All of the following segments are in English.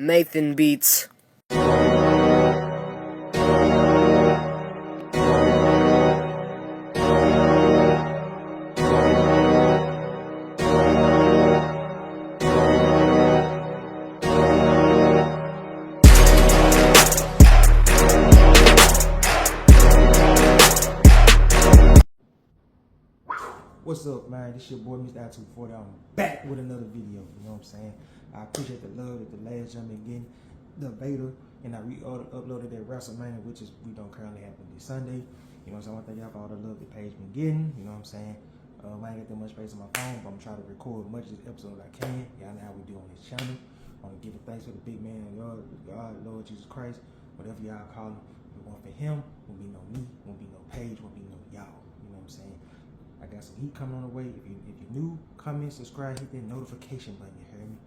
Nathan Beats. What's up, man? This your boy, Mr. I240. I'm back with another video. You know what I'm saying? I appreciate the love that the last gentleman getting, the beta, and I re-uploaded that WrestleMania, which is we don't currently happen this Sunday. You know what I'm saying? I want to thank y'all for all the love the page been getting. You know what I'm saying? I ain't got that much space on my phone, but I'm trying to record as much of this episode as I can. Y'all know how we do on this channel. I want to give a thanks to the big man of God, Lord Jesus Christ. Whatever y'all call him, we want for him. Won't be no me, won't be no page, won't be no y'all. You know what I'm saying? I got some heat coming on the way. If you're new, comment, subscribe, hit that notification button, you hear me?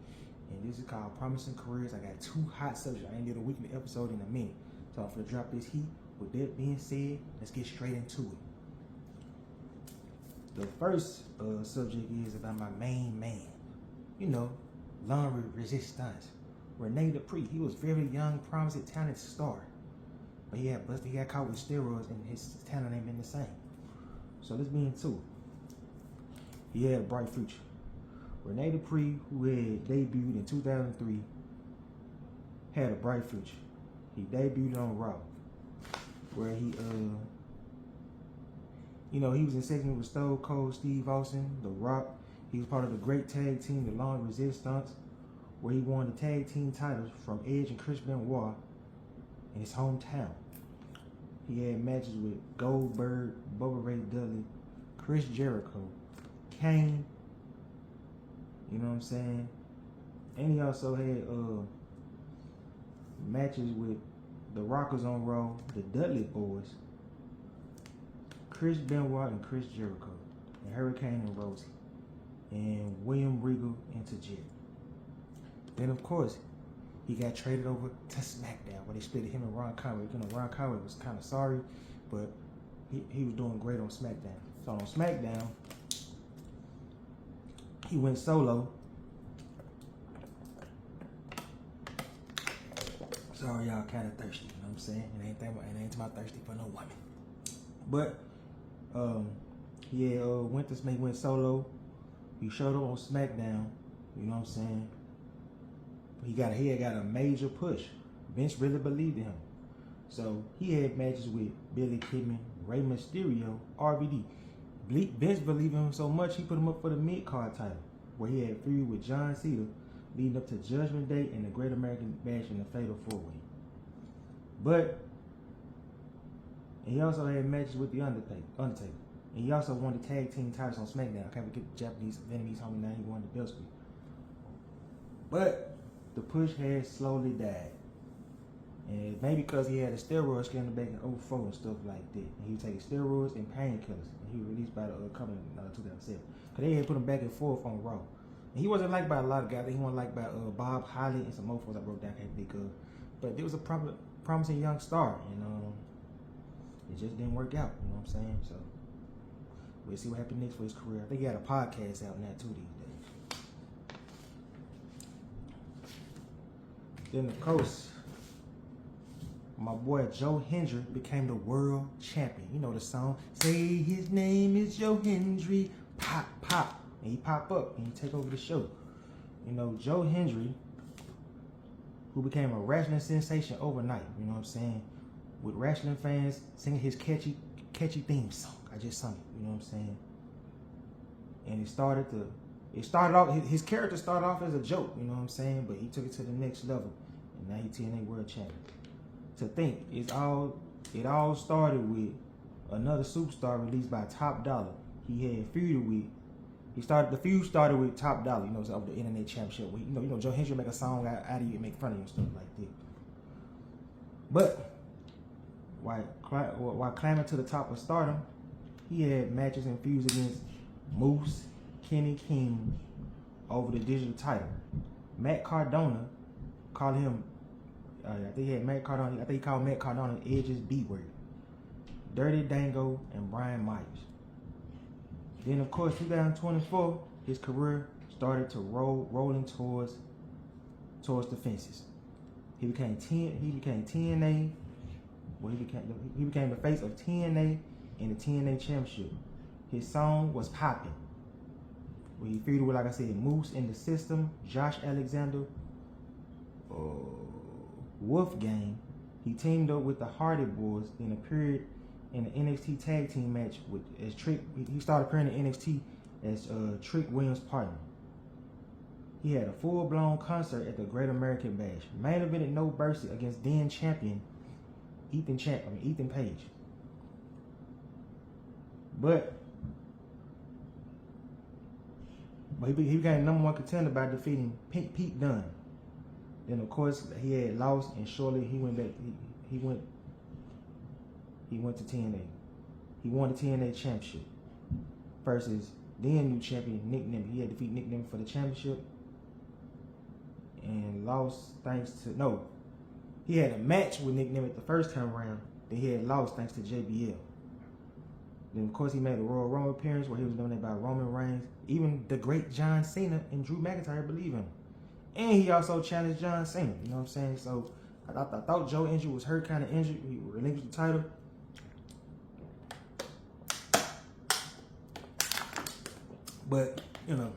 And this is called Promising Careers. I got 2 hot subjects. I ain't did a weekly episode in a minute. So I'm gonna drop this heat. With that being said, let's get straight into it. The first subject is about my main man. You know, L'Homme Resistance. Rene Dupree. He was very young, promising, talented star. But he got caught with steroids and his talent ain't been the same. So let's be into it. He had a bright future. Rene Dupree, who had debuted in 2003, had a bright future. He debuted on Raw, where he was in segment with Stone Cold Steve Austin, The Rock. He was part of the great tag team, the L'Homme Resistance, where he won the tag team titles from Edge and Chris Benoit in his hometown. He had matches with Goldberg, Bubba Ray Dudley, Chris Jericho, Kane, you know what I'm saying? And he also had matches with the Rockers on Raw, the Dudley Boys, Chris Benoit and Chris Jericho, and Hurricane and Rosie, and William Regal and Tajiri. Then of course, he got traded over to SmackDown, where they split him and Ron Conway. You know, Ron Conway was kind of sorry, but he was doing great on SmackDown. So on SmackDown, he went solo. Sorry, y'all kind of thirsty. You know what I'm saying? It ain't my thirsty for no woman. But he went solo. He showed up on SmackDown. You know what I'm saying? He had got a major push. Vince really believed in him. So he had matches with Billy Kidman, Rey Mysterio, RVD. Vince believed in him so much, he put him up for the mid-card title, where he had feud with John Cena leading up to Judgment Day and the Great American Bash in the Fatal 4-Way. And he also had matches with The Undertaker. And he also won the tag team titles on SmackDown. I can't forget the Japanese Vietnamese homie, now he won the belt split. But the push had slowly died. And maybe because he had a steroid scandal back in 2004 and stuff like that. And he was taking steroids and painkillers. And he was released by the company in 2007. Because they had put him back and forth on Raw. And he wasn't liked by a lot of guys. He wasn't liked by Bob Holly and some more folks I wrote down, can't think of. But there was a promising young star. And it just didn't work out. You know what I'm saying? So we'll see what happens next for his career. I think he had a podcast out now too these days. Then of course, my boy Joe Hendry became the world champion. You know the song, say his name is Joe Hendry, pop, pop. And he pop up and he take over the show. You know, Joe Hendry, who became a wrestling sensation overnight, you know what I'm saying? With wrestling fans singing his catchy theme song. I just sung it, you know what I'm saying? And his character started off as a joke, you know what I'm saying? But he took it to the next level. And now he's TNA world champion. To think, it all started with another superstar released by Top Dollar. The feud started with Top Dollar, you know, of the internet championship. You know, Joe Hendry make a song out of you and make fun of you and stuff like that. But while climbing to the top of stardom, he had matches and feuds against Moose, Kenny King over the digital title. Matt Cardona called him. I think he called Matt Cardona Edge's B word. Dirty Dango and Brian Myers. Then of course 2024, his career started to rolling towards the fences. He became TNA. Well, he became the face of TNA in the TNA Championship. His song was Poppin'. Where he feuded with, like I said, Moose in the System, Josh Alexander, Wolfgang. He teamed up with the Hardy Boys, then appeared in the NXT Tag Team match as Trick. He started appearing in NXT as Trick Williams' partner. He had a full-blown concert at the Great American Bash. Main evented No Mercy against then champion Ethan Page. But he became number one contender by defeating Pete Dunne. Then of course he had lost, and shortly he went back. He went to TNA. He won the TNA Championship versus then new champion Nick Nemeth. He had defeated Nick Nemeth for the championship and lost he had a match with Nick Nemeth the first time around. Then he had lost thanks to JBL. Then of course he made a Royal Rumble appearance where he was dominated by Roman Reigns. Even the great John Cena and Drew McIntyre believe him. And he also challenged John Cena. You know what I'm saying? So I thought Joe Injury was hurt, kind of injured. He relinquished the title. But, you know,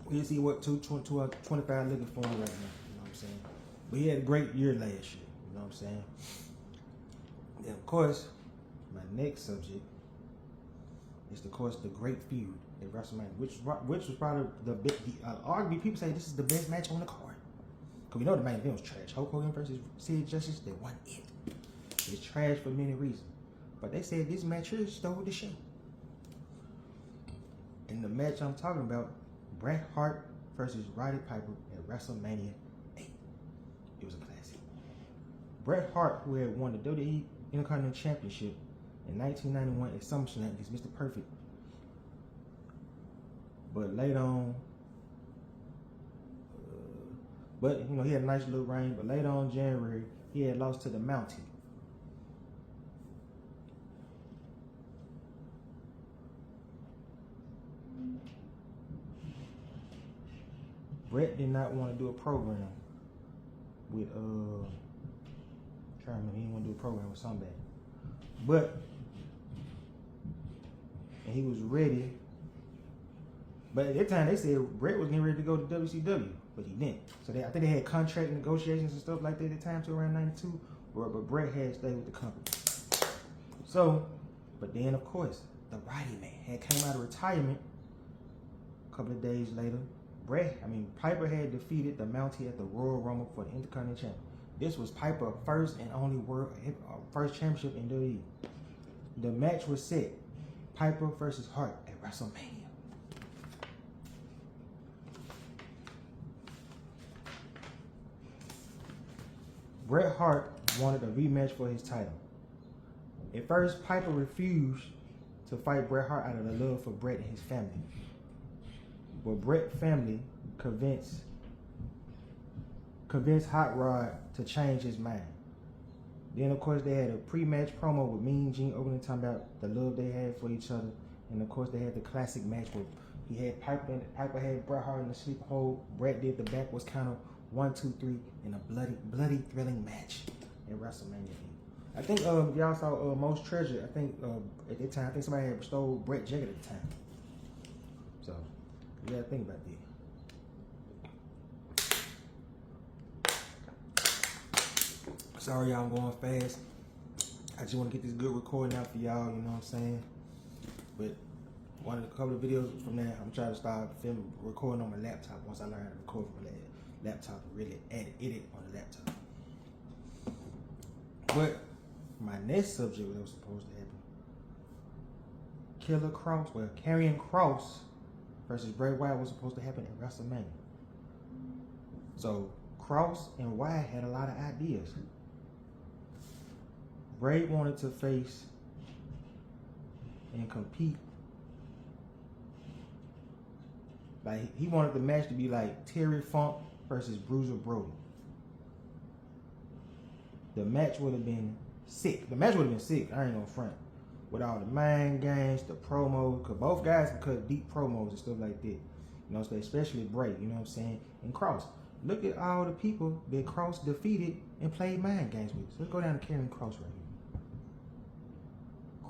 we'll see what 225 looking for him right now. You know what I'm saying? But he had a great year last year. You know what I'm saying? Then, of course, my next subject is, of course, the great feud at WrestleMania, which was probably arguably people say this is the best match on the card. Because we know the main event was trash. Hulk Hogan versus Sid Justice, they won it. It's trash for many reasons. But they said this match here stole the show. And the match I'm talking about, Bret Hart versus Roddy Piper at WrestleMania 8. It was a classic. Bret Hart, who had won the WWE Intercontinental Championship in 1991 at SummerSlam against Mr. Perfect. But later on, he had a nice little reign, but later on in January, he had lost to the Mountie. Bret did not want to do a program with he didn't want to do a program with somebody. And he was ready. But at that time they said Bret was getting ready to go to WCW, but he didn't. So I think they had contract negotiations and stuff like that at the time, to around 92, but Bret had stayed with the company. So, but then of course, the Roddy Man had came out of retirement a couple of days later. Piper had defeated the Mountie at the Royal Rumble for the Intercontinental Championship. This was Piper's first and only first championship in WWE. The match was set: Piper versus Hart at WrestleMania. Bret Hart wanted a rematch for his title. At first, Piper refused to fight Bret Hart out of the love for Bret and his family. But Bret's family convinced Hot Rod to change his mind. Then, of course, they had a pre-match promo with Mean Gene opening, talking about the love they had for each other. And, of course, they had the classic match where he had Piper had Bret Hart in the sleep hold. Bret did the backwards counter, 1, 2, 3, in a bloody, thrilling match at WrestleMania. I think y'all saw Most Treasure. I think at that time, somebody had stole Bret jacket at the time. So, you gotta think about that. Sorry, y'all, I'm going fast. I just want to get this good recording out for y'all, you know what I'm saying? But one of the couple of videos from that, I'm trying to start recording on my laptop once I learn how to record from my laptop and really edit on the laptop. But my next subject that was supposed to happen, Karrion Kross versus Bray Wyatt was supposed to happen at WrestleMania. So Kross and Wyatt had a lot of ideas. Bray wanted to face and compete. Like, he wanted the match to be like Terry Funk versus Bruiser Brody. The match would have been sick. I ain't gonna front. With all the mind games, the promos, because both guys can cut deep promos and stuff like that. You know, especially Bray, you know what I'm saying? And Kross. Look at all the people that Cross defeated and played mind games with. So let's go down to Karrion Kross right here.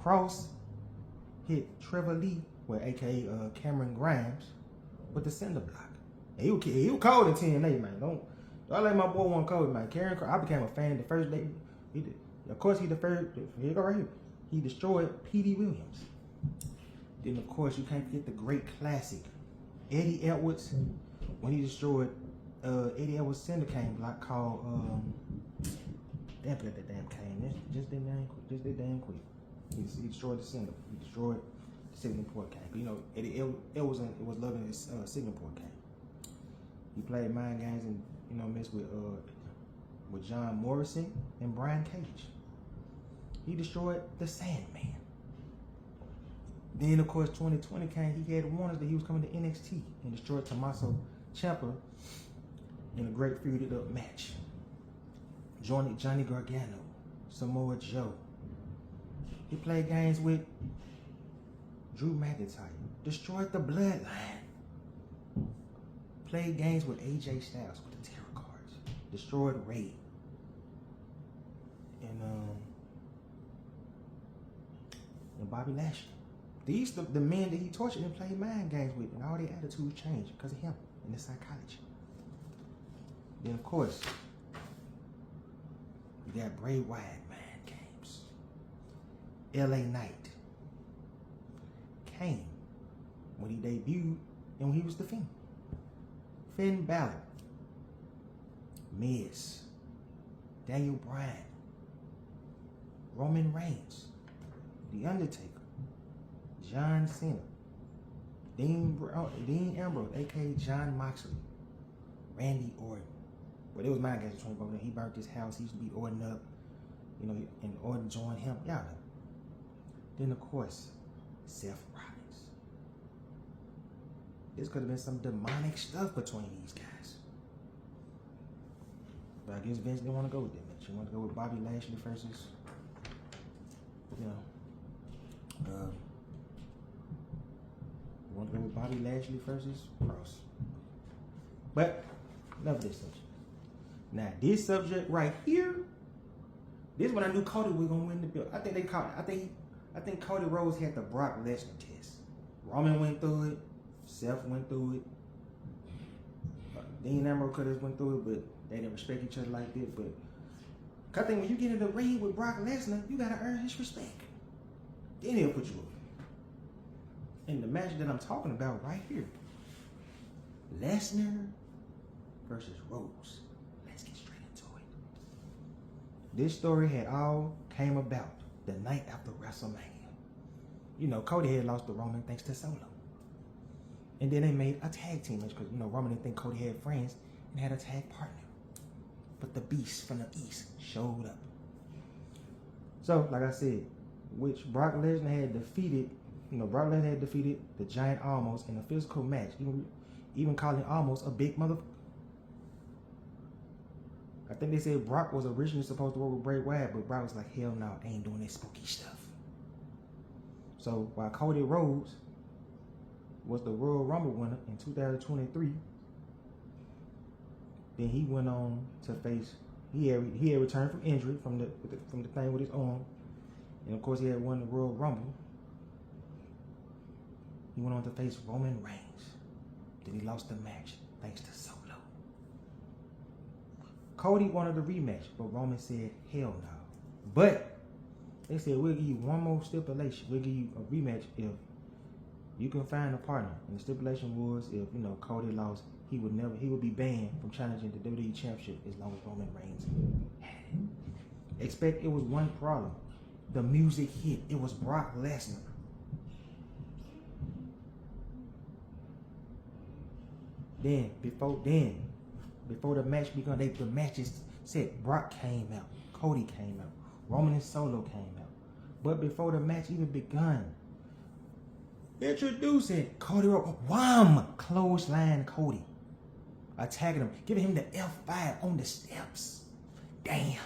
Kross hit Trevor Lee, aka Cameron Grimes, with the cinder block. And he was cold in TNA, man. Don't let my boy one cold, man. Karrion Kross, I became a fan the first day. Of course, here you go right here. He destroyed P.D. Williams. Then, of course, you can't forget the great classic, Eddie Edwards, when he destroyed Eddie Edwards' cinder cane block called, damn, forgot that damn cane. Just that damn quick. He destroyed the cinder. He destroyed the signal port cane. You know, Eddie Edwards was loving his signal port cane. He played mind games and, messed with John Morrison and Brian Cage. He destroyed the Sandman. Then, of course, 2020 came. He had warnings that he was coming to NXT and destroyed Tommaso Ciampa in a great feuded up match. Johnny Gargano, Samoa Joe. He played games with Drew McIntyre, destroyed the Bloodline. Played games with AJ Styles with the tarot cards, destroyed Ray. And Bobby Lashley. These the men that he tortured and played mind games with, and all their attitudes changed because of him and the psychology. Then, of course, you got Bray Wyatt mind games. LA Knight. Kane, when he debuted and when he was the Fiend. Finn Balor. Miz. Daniel Bryan. Roman Reigns. The Undertaker. John Cena. Dean Ambrose, aka John Moxley. Randy Orton. Well, it was my guys in 2014. He burnt his house. He used to beat Orton up. And Orton joined him. Y'all know. Then, of course, Seth Rollins. This could have been some demonic stuff between these guys. But I guess Vince didn't want to go with that match. He wanted to go with Bobby Lashley versus, want to go with Bobby Lashley versus Cross. But enough of this subject. Now this subject right here, this is when I knew Cody was gonna win the belt. I think Cody Rhodes had the Brock Lesnar test. Roman went through it. Seth went through it. Dean Ambrose could have went through it, but they didn't respect each other like that. But I think when you get in the ring with Brock Lesnar, you gotta earn his respect. Then he'll put you up. In the match that I'm talking about right here, Lesnar versus Rhodes. Let's get straight into it. This story had all came about the night after WrestleMania. Cody had lost to Roman thanks to Solo. And then they made a tag team match because, Roman didn't think Cody had friends and had a tag partner. But the Beast from the East showed up. So, like I said, which Brock Lesnar had defeated, Brock Lesnar had defeated the Giant Almost in a physical match, even calling Almost a big mother. I think they said Brock was originally supposed to work with Bray Wyatt, but Brock was like, hell no, they ain't doing that spooky stuff. So while Cody Rhodes was the Royal Rumble winner in 2023, then he went on to face, he had returned from injury from the thing with his arm, and of course he had won the Royal Rumble. He went on to face Roman Reigns. Then he lost the match thanks to Solo. Cody wanted a rematch, but Roman said, hell no. But they said, we'll give you one more stipulation. We'll give you a rematch if you can find a partner. And the stipulation was if, Cody lost, he would be banned from challenging the WWE Championship as long as Roman Reigns had it. Expect it was one problem. The music hit. It was Brock Lesnar. Then, before the match began, the matches said Brock came out, Cody came out, Roman and Solo came out. But before the match even begun, introducing Cody Rhodes, wham, clothesline Cody, attacking him, giving him the F5 on the steps. Damn.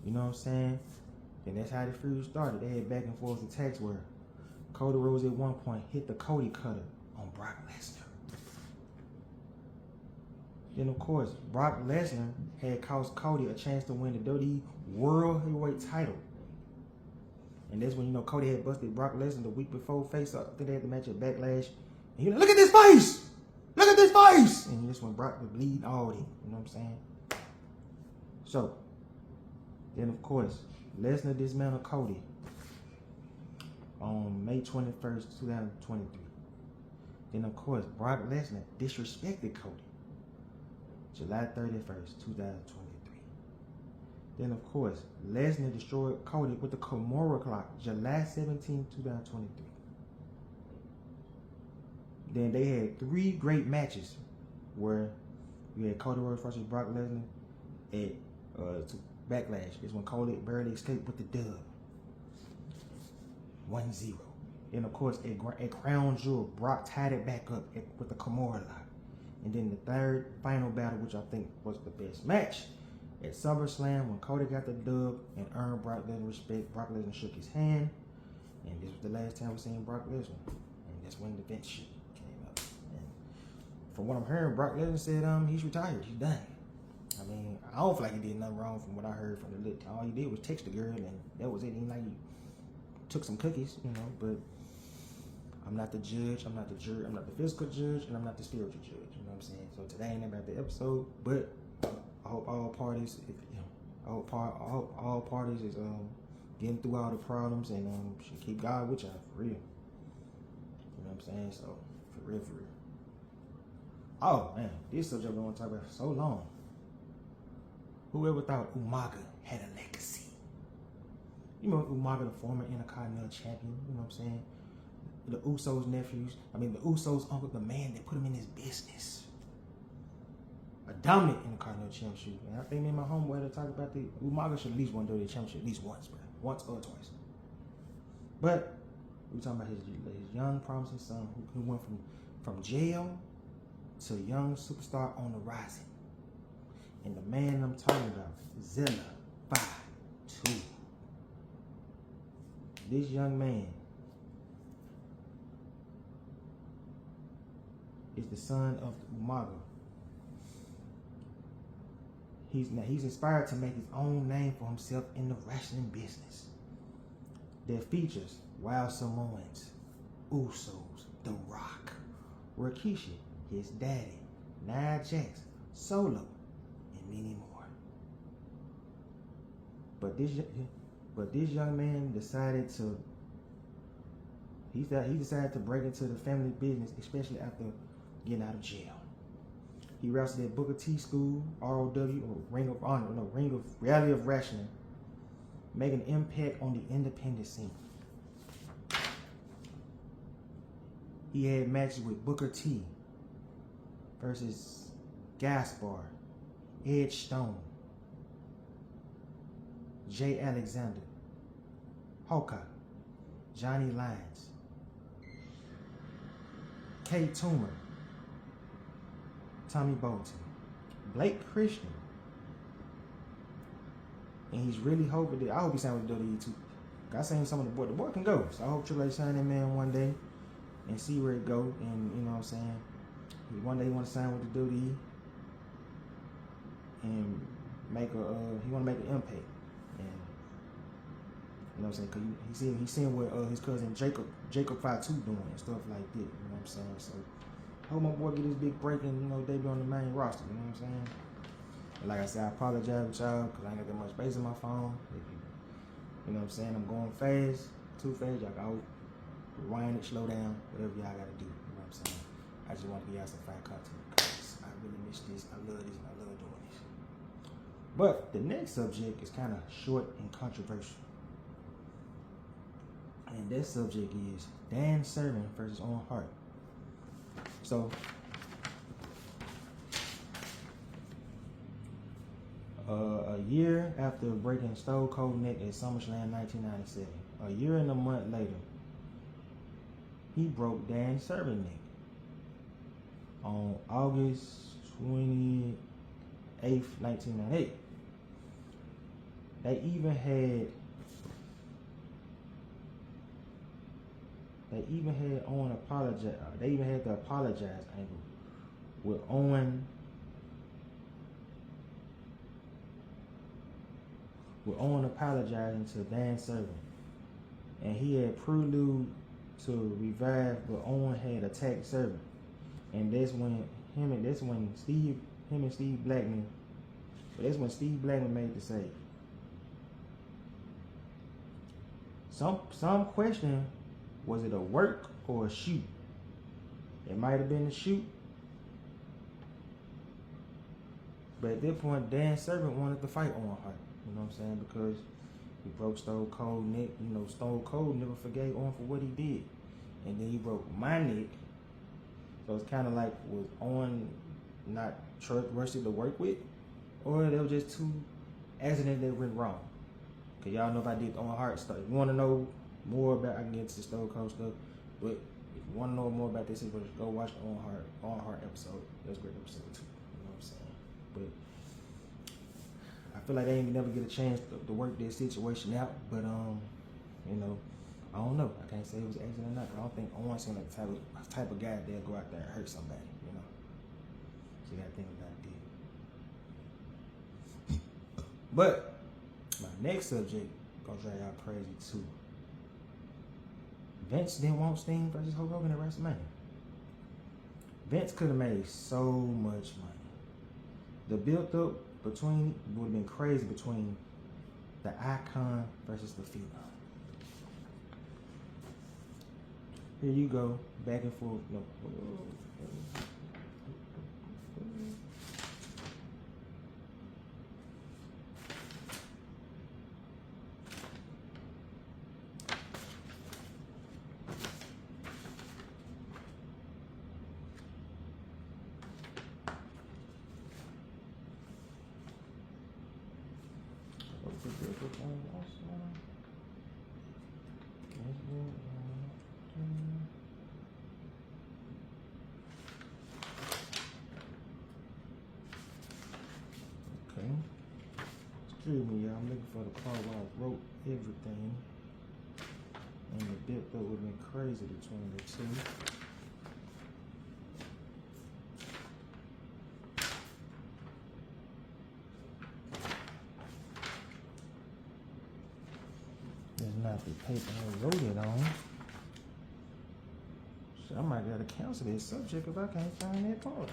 You know what I'm saying? Then that's how the feud started. They had back and forth attacks where Cody Rhodes at one point hit the Cody Cutter on Brock Lesnar. Then of course, Brock Lesnar had cost Cody a chance to win the WWE World Heavyweight title. And that's when, Cody had busted Brock Lesnar the week before face up. I think they had the match at Backlash. And he was like, look at this face! Look at this face! And this when Brock was bleeding all in. You know what I'm saying? So, then of course, Lesnar dismantled Cody on May 21st, 2023. Then of course, Brock Lesnar disrespected Cody July 31st, 2023. Then of course, Lesnar destroyed Cody with the Kimura Clock July 17th, 2023. Then they had 3 great matches where you had Cody Rhodes versus Brock Lesnar at Backlash. It's when Cody barely escaped with the dub. 1-0. Then of course at Crown Jewel, Brock tied it back up with the Kimura Lock. And then the third final battle, which I think was the best match, at SummerSlam when Cody got the dub and earned Brock Lesnar respect. Brock Lesnar shook his hand, and this was the last time we seen Brock Lesnar. And that's when the Vince shit came up. And from what I'm hearing, Brock Lesnar said he's retired, he's done. I mean, I don't feel like he did nothing wrong from what I heard from the lit. All he did was text the girl, and that was it. He like he took some cookies, but I'm not the judge, I'm not the jury, I'm not the physical judge, and I'm not the spiritual judge. You know what I'm saying? So today ain't about the episode, but I hope all parties, I hope all parties is getting through all the problems and should keep God with y'all for real. You know what I'm saying? So for real. Oh man, this subject I want to talk about for so long. Whoever thought Umaga had a legacy? You remember Umaga, the former Intercontinental Champion? You know what I'm saying? The Usos' nephews. I mean, the Usos' uncle, the man that put him in his business. A dominant Intercontinental Championship. And I think me and my homeboy had to talk about the Umaga should at least win the championship at least once, bro. Once or twice. But we're talking about his young, promising son who went from jail to young superstar on the rising. And the man I'm talking about, Zilla 5'2". This young man is the son of Umaga. He's inspired to make his own name for himself in the wrestling business that features Wild Samoans, Usos, The Rock, Rikishi, his daddy, Nia Jax, Solo, and many more. But this young man decided to break into the family business, especially after getting out of jail. He wrestled at Booker T School, ROW, or Ring of Honor, Ring of Reality of Wrestling, making an impact on the independent scene. He had matches with Booker T versus Gaspar, Edge Stone, Jay Alexander, Hoka, Johnny Lyons, Kay Toomer, Tommy Bolton, Blake Christian, and he's really hoping that I hope he signed with WWE too. I seen some of the boy can go, so I hope Triple H sign that man one day and see where it go. And you know what I'm saying, one day he want to sign with the WWE and he want to make an impact. And you know what I'm saying, cause he's seeing what his cousin Jacob 5'2" doing and stuff like that. You know what I'm saying, so. I hope my boy get his big break and debut on the main roster. You know what I'm saying? And like I said, I apologize with y'all because I ain't got that much space in my phone. You know what I'm saying? I'm going fast, too fast. Y'all go rewind it, slow down, whatever y'all got to do. You know what I'm saying? I just want to give y'all some fire content because I really miss this. I love this and I love doing this. But the next subject is kind of short and controversial. And that subject is Dan Severn versus Owen Hart. So, a year after breaking Stone Cold neck at SummerSlam 1997, a year and a month later, he broke Dan Severn's neck on August 28th, 1998. They even had They even had Owen apologize. They even had the apologize angle with Owen. With Owen apologizing to Dan Severn, and he had prelude to revive, but Owen had attacked Severn, and that's when Steve Blackman. But that's when Steve Blackman made the save. Some question, was it a work or a shoot? It might have been a shoot. But at that point, Dan Severn wanted to fight Owen Hart. You know what I'm saying? Because he broke Stone Cold neck. You know, Stone Cold never forgave Owen for what he did. And then he broke my neck. So it's kind of like, was Owen not trustworthy to work with? Or there was just two accidents that went wrong? Because y'all know if I did the Owen Hart stuff. If you want to know more about, I can get into the Stone Cold stuff. But if you want to know more about this, go watch the Owen Hart episode. That was a great episode too. You know what I'm saying? But I feel like they ain't never get a chance to work their situation out. But you know, I don't know. I can't say it was an accident or not. I don't think Owen seemed like the type of guy that'll go out there and hurt somebody. You know, so you gotta think about that. But my next subject gonna drive y'all crazy too. Vince didn't want Sting versus Hulk Hogan at WrestleMania. Vince could have made so much money. The build-up between would have been crazy between the Icon versus the Phenom. Here you go, back and forth. No. Okay. Excuse me, y'all. I'm looking for the part where I wrote everything. And the build up would have been crazy between the two. It's not the paper I wrote it on. So I might gotta cancel this subject if I can't find that part.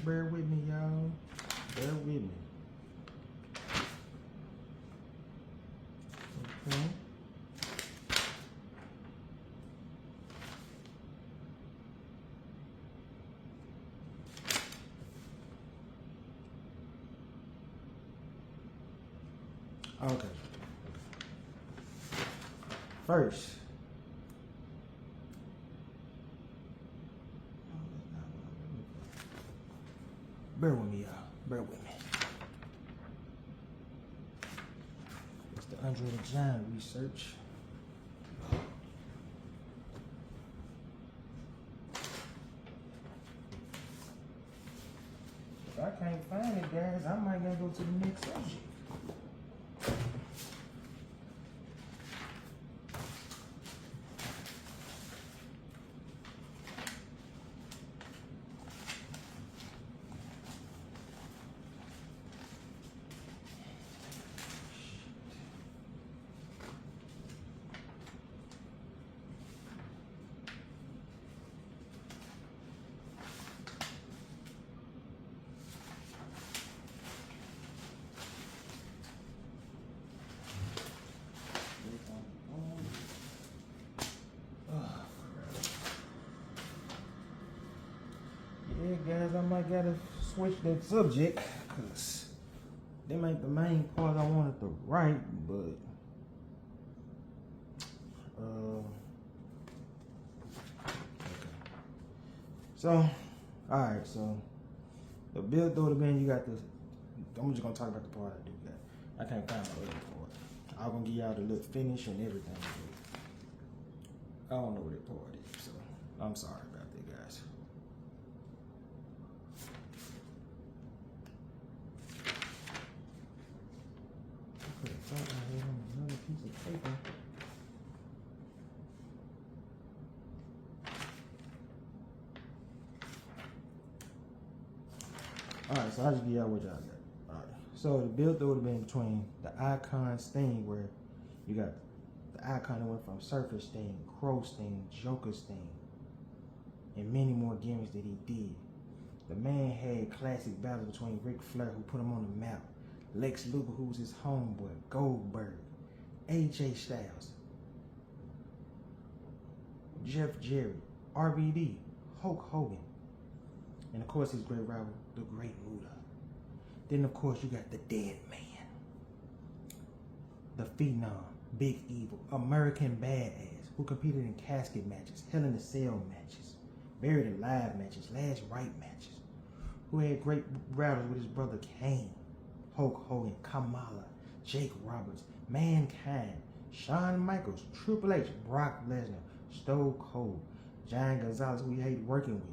Bear with me, y'all. Bear with me. Okay. Okay. First. Bear with me, y'all. Bear with me. It's the Andre the Giant research. If I can't find it, guys, I might gotta go to the next subject. Guys, I might gotta switch that subject because them ain't the main part I wanted to write, but okay. So, alright, so the build though the man you got this. I'm just gonna talk about the part I do got. I can't find the other part. I'm gonna give y'all the look finish and everything. I don't know what that part is, so I'm sorry about that, guys. Alright, so I'll just give y'all what y'all got. Alright. So the build would have been between the Icon Sting, where you got the Icon that went from Surfer Sting, Crow Sting, Joker Sting, and many more gimmicks that he did. The man had classic battles between Ric Flair, who put him on the map, Lex Luger, who was his homeboy, Goldberg, AJ Styles, Jeff Jarrett, RVD, Hulk Hogan, and of course his great rival, the Great Muta. Then of course you got the Dead Man, the Phenom, Big Evil, American Badass, who competed in casket matches, Hell in a Cell matches, Buried Alive matches, Last Right matches, who had great battles with his brother Kane, Hulk Hogan, Kamala, Jake Roberts, Mankind, Shawn Michaels, Triple H, Brock Lesnar, Stone Cold, Giant Gonzalez, who he hated working with.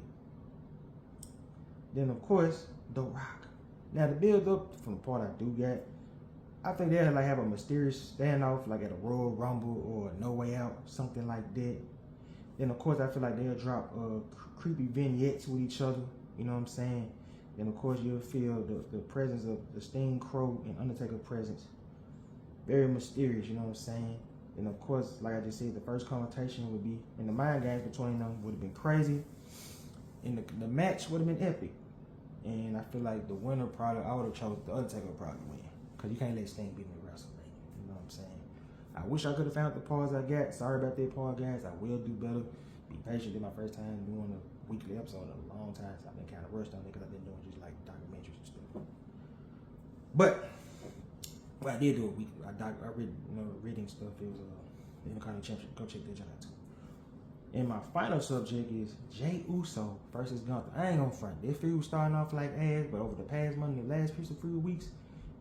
Then of course, The Rock. Now the build up from the part I do get, I think they'll like have a mysterious standoff like at a Royal Rumble or No Way Out, something like that. Then of course I feel like they'll drop creepy vignettes with each other, you know what I'm saying? Then of course you'll feel the presence of the Sting, Crow, and Undertaker presence. Very mysterious, you know what I'm saying? And of course, like I just said, the first confrontation would be, in the mind games between them would have been crazy. And the match would have been epic. And I feel like the winner probably, I would have chose the Undertaker would probably win. Because you can't let Sting beat me at WrestleMania. You know what I'm saying? I wish I could have found the pause I got. Sorry about that pause, guys. I will do better. Be patient. This is my first time doing a weekly episode in a long time. So I've been kind of rushed on it because I've been doing just like documentaries and stuff. But I did do a weekly. I read, reading stuff. It was the Intercontinental Championship. Go check that out too. And my final subject is Jey Uso versus Gunther. I ain't gonna front. This feud was starting off like ass, but over the past month, the last few weeks,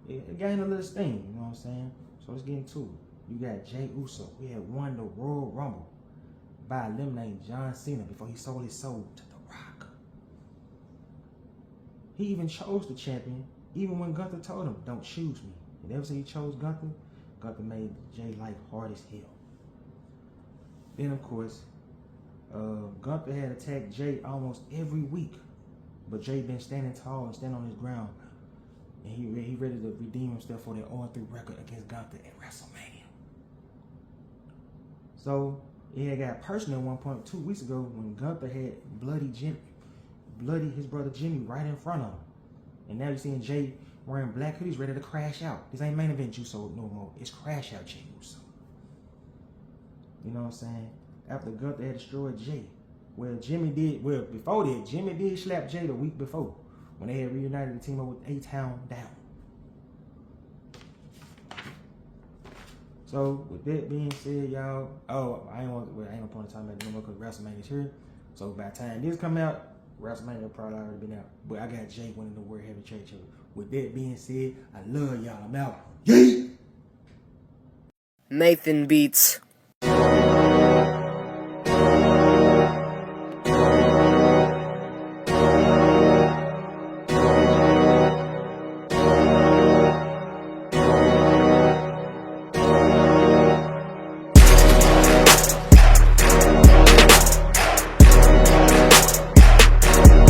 it gained a little steam. You know what I'm saying? So let's get into it. You got Jey Uso. He had won the Royal Rumble by eliminating John Cena before he sold his soul to The Rock. He even chose the champion, even when Gunther told him, "Don't choose me." And ever since he chose Gunther, Gunther made Jey life hard as hell. Then of course, Gunther had attacked Jey almost every week, but Jey been standing tall and standing on his ground, and he ready to redeem himself for that 0-3 record against Gunther at WrestleMania. So it had got personal at one point 2 weeks ago when Gunther had bloody his brother Jimmy right in front of him, and now you're seeing Jey wearing black hoodies ready to crash out. This ain't main event Uso no more. It's crash out Jey Uso. You know what I'm saying? After Gunther had destroyed Jey. Before that, Jimmy did slap Jey the week before when they had reunited the team up with A-Town down. So with that being said, y'all, I ain't gonna point the time at no more because WrestleMania's here. So by the time this come out, WrestleMania will probably already been out. But I got Jey winning the World Heavyweight Championship. With that being said, I love y'all. I'm out. Yay! Nathan Beats.